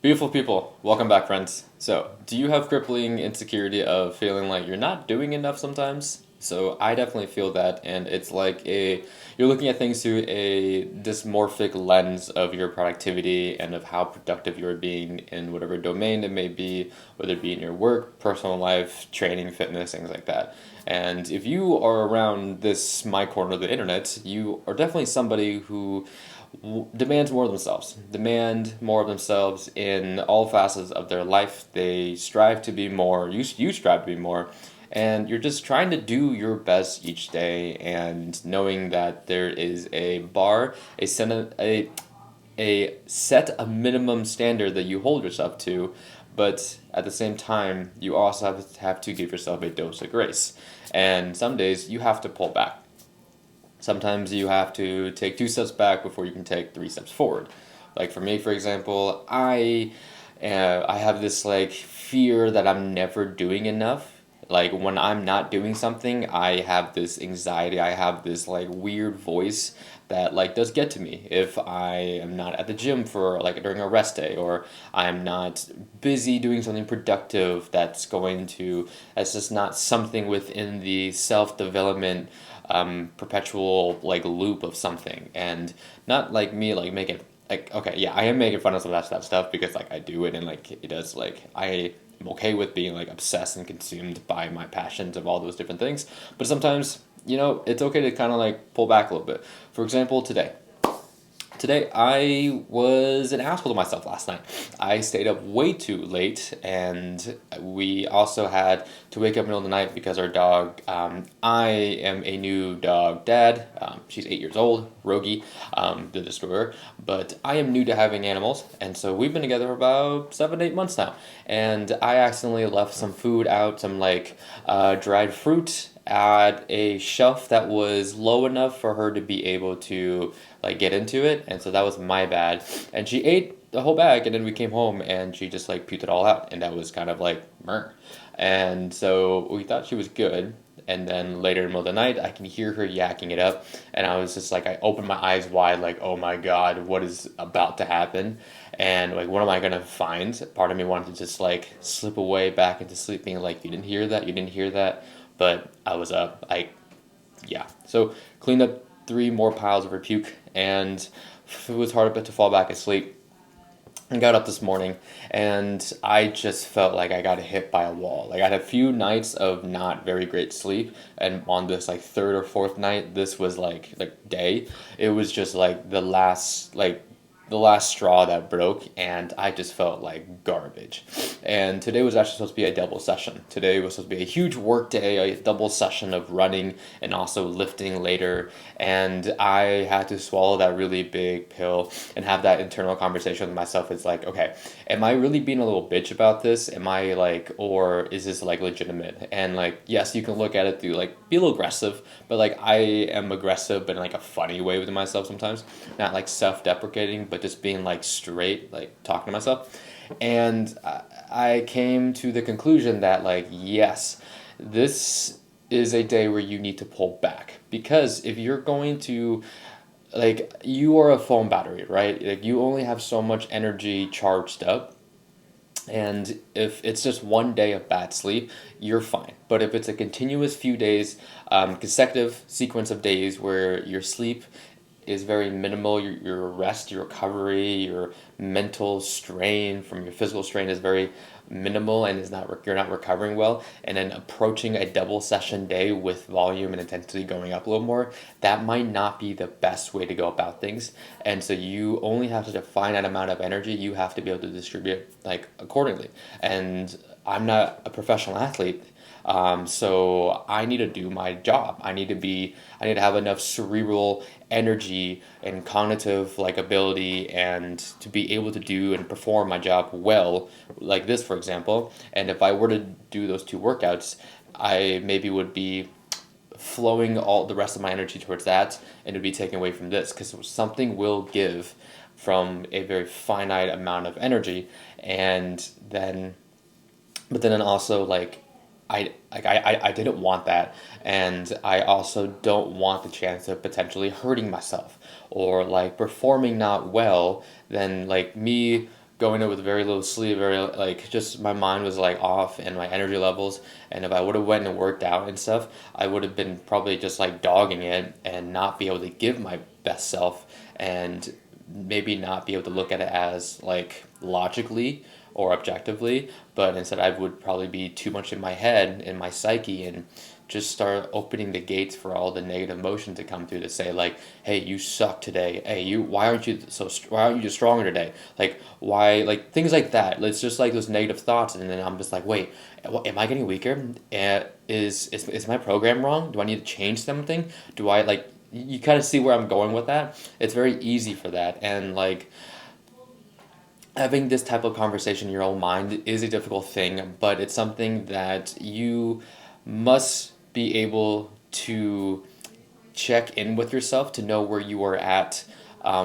Beautiful people, welcome back, friends. So, do you have crippling insecurity of feeling like you're not doing enough sometimes? So, I definitely feel that, and it's like you're looking at things through a dysmorphic lens of your productivity and of how productive you're being in whatever domain it may be, whether it be in your work, personal life, training, fitness, things like that. And if you are around my corner of the internet, you are definitely somebody who demands more of themselves, demand more of themselves in all facets of their life. They strive to be more, you strive to be more, and you're just trying to do your best each day and knowing that there is a bar, a minimum standard that you hold yourself to, but at the same time, you also have to give yourself a dose of grace. And some days you have to pull back. Sometimes you have to take two steps back before you can take three steps forward. Like for me, for example, I have this like fear that I'm never doing enough. Like when I'm not doing something, I have this anxiety. I have this like weird voice that like does get to me if I am not at the gym for like during a rest day, or I'm not busy doing something productive that's just not something within the self-development perpetual like loop of something. And not like me like making like, okay, yeah, I am making fun of some of that stuff because like I do it, and like it does, like I am okay with being like obsessed and consumed by my passions of all those different things. But sometimes, it's okay to kind of like pull back a little bit. For example, Today, I was an asshole to myself last night. I stayed up way too late, and we also had to wake up in the middle of the night because our dog. I am a new dog dad. She's 8 years old, Rogie, the destroyer. But I am new to having animals, and so we've been together for about 7, 8 months now. And I accidentally left some food out, some like dried fruit at a shelf that was low enough for her to be able to like get into it, and so that was my bad. And she ate the whole bag, and then we came home and she just like puked it all out, and that was kind of like meh. And so we thought she was good, and then later in the middle of the night I can hear her yakking it up, and I was just like, I opened my eyes wide like, oh my god, what is about to happen? And like, what am I gonna find? Part of me wanted to just like slip away back into sleep, being like, you didn't hear that, you didn't hear that. But I was up, yeah. So cleaned up three more piles of her puke, and it was hard to fall back asleep. I got up this morning, and I just felt like I got hit by a wall. Like I had a few nights of not very great sleep, and on this like third or fourth night, this was like day. It was just like the last straw that broke, and I just felt like garbage. And today was actually supposed to be a double session. Today was supposed to be a huge work day, a double session of running and also lifting later. And I had to swallow that really big pill and have that internal conversation with myself. It's like, okay, am I really being a little bitch about this? Am I like, or is this like legitimate? And like, yes, you can look at it through like, be a little aggressive, but like I am aggressive but in like a funny way with myself sometimes. Not like self-deprecating, but just being like straight, like talking to myself. And I came to the conclusion that like, yes, this is a day where you need to pull back, because if you're going to, like, you are a phone battery, right? Like you only have so much energy charged up, and if it's just one day of bad sleep, you're fine. But if it's a continuous few days, consecutive sequence of days where your sleep is very minimal, your rest, your recovery, your mental strain from your physical strain is very minimal, and you're not recovering well, and then approaching a double session day with volume and intensity going up a little more, that might not be the best way to go about things. And so you only have such a finite amount of energy, you have to be able to distribute like accordingly. And I'm not a professional athlete, so I need to do my job. I need to have enough cerebral energy and cognitive like ability, and to be able to do and perform my job well, like this, for example. And if I were to do those two workouts, I maybe would be flowing all the rest of my energy towards that, and it would be taken away from this, because something will give from a very finite amount of energy. And then but then also like I didn't want that, and I also don't want the chance of potentially hurting myself or like performing not well. Then like me going in with very little sleep, very like just my mind was like off and my energy levels. And if I would have went and worked out and stuff, I would have been probably just like dogging it and not be able to give my best self, and maybe not be able to look at it as like logically or objectively, but instead I would probably be too much in my head, in my psyche, and just start opening the gates for all the negative emotion to come through, to say like, hey, you suck today, hey, you, why aren't you just stronger today, like why, like things like that. It's just like those negative thoughts, and then I'm just like, wait, am I getting weaker? Is my program wrong? Do I need to change something? Do I like, you kind of see where I'm going with that. It's very easy for that, and like having this type of conversation in your own mind is a difficult thing, but it's something that you must be able to check in with yourself to know where you are at,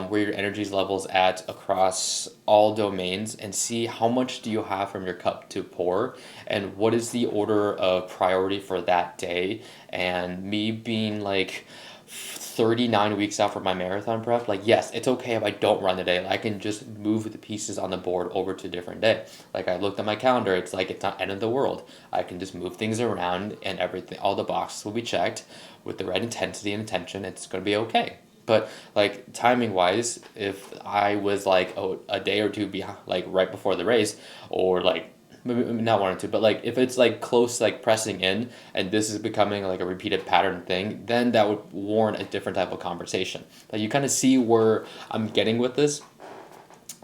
where your energy levels at across all domains, and see how much do you have from your cup to pour, and what is the order of priority for that day. And me being like 39 weeks out from my marathon prep, like yes, it's okay if I don't run today. Like, I can just move the pieces on the board over to a different day. Like, I looked at my calendar, it's like it's not end of the world. I can just move things around and everything, all the boxes will be checked with the right intensity and intention. It's going to be okay. But like timing wise, if I was like a day or two behind, like right before the race, or like maybe not one or two, but like if it's like close, like pressing in, and this is becoming like a repeated pattern thing, then that would warrant a different type of conversation. Like, you kind of see where I'm getting with this.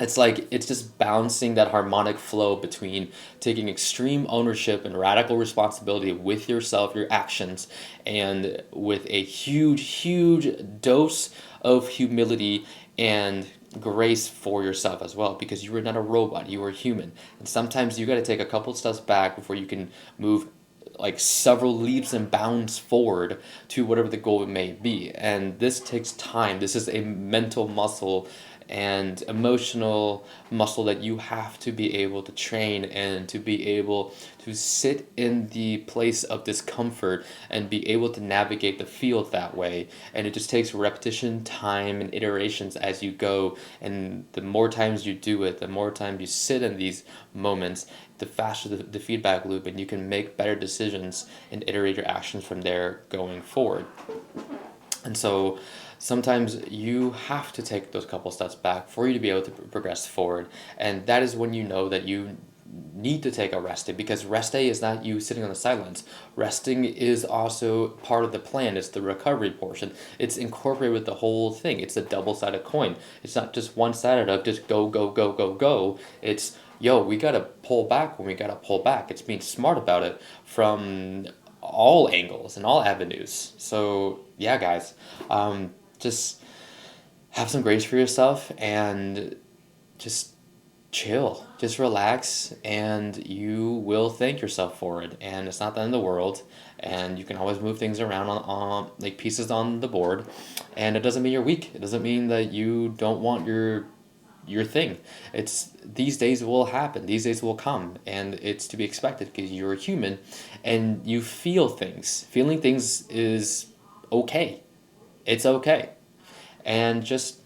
It's like it's just balancing that harmonic flow between taking extreme ownership and radical responsibility with yourself, your actions, and with a huge dose of humility and grace for yourself as well, because you are not a robot, you are human. And sometimes you got to take a couple steps back before you can move like several leaps and bounds forward to whatever the goal may be. And this takes time. This is a mental muscle and emotional muscle that you have to be able to train, and to be able to sit in the place of discomfort and be able to navigate the field that way. And it just takes repetition, time, and iterations as you go. And the more times you do it, the more times you sit in these moments, the faster the feedback loop, and you can make better decisions and iterate your actions from there going forward. And so sometimes you have to take those couple steps back for you to be able to progress forward. And that is when you know that you need to take a rest day, because rest day is not you sitting on the sidelines. Resting is also part of the plan. It's the recovery portion. It's incorporated with the whole thing. It's a double-sided coin. It's not just one-sided of just go. It's, yo, we gotta pull back when we gotta pull back. It's being smart about it from all angles and all avenues. So yeah, guys, just have some grace for yourself, and just chill, just relax, and you will thank yourself for it. And it's not the end of the world, and you can always move things around on like pieces on the board. And it doesn't mean you're weak. It doesn't mean that you don't want your thing. It's, these days will happen, these days will come, and it's to be expected, because you're a human and you feel things. Feeling things is okay. It's okay. And just,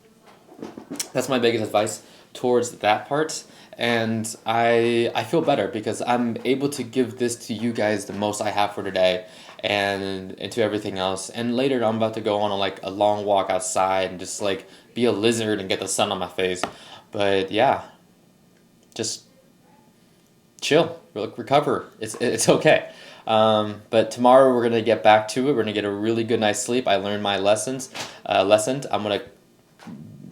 that's my biggest advice towards that part. And I feel better because I'm able to give this to you guys the most I have for today, and to everything else. And later I'm about to go on like a long walk outside and just like be a lizard and get the sun on my face. But yeah, just chill, recover. It's okay. But tomorrow we're gonna get back to it. We're gonna get a really good night's sleep. I learned my lesson. I'm gonna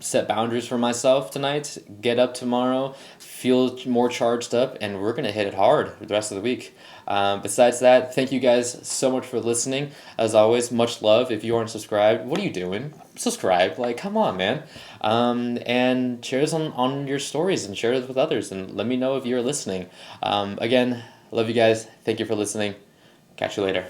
set boundaries for myself tonight. Get up tomorrow, feel more charged up, and we're gonna hit it hard for the rest of the week. Besides that, thank you guys so much for listening. As always, much love. If you aren't subscribed, what are you doing? Subscribe. Like, come on, man. And share this on your stories, and share this with others, and let me know if you're listening. Again, love you guys. Thank you for listening. Catch you later.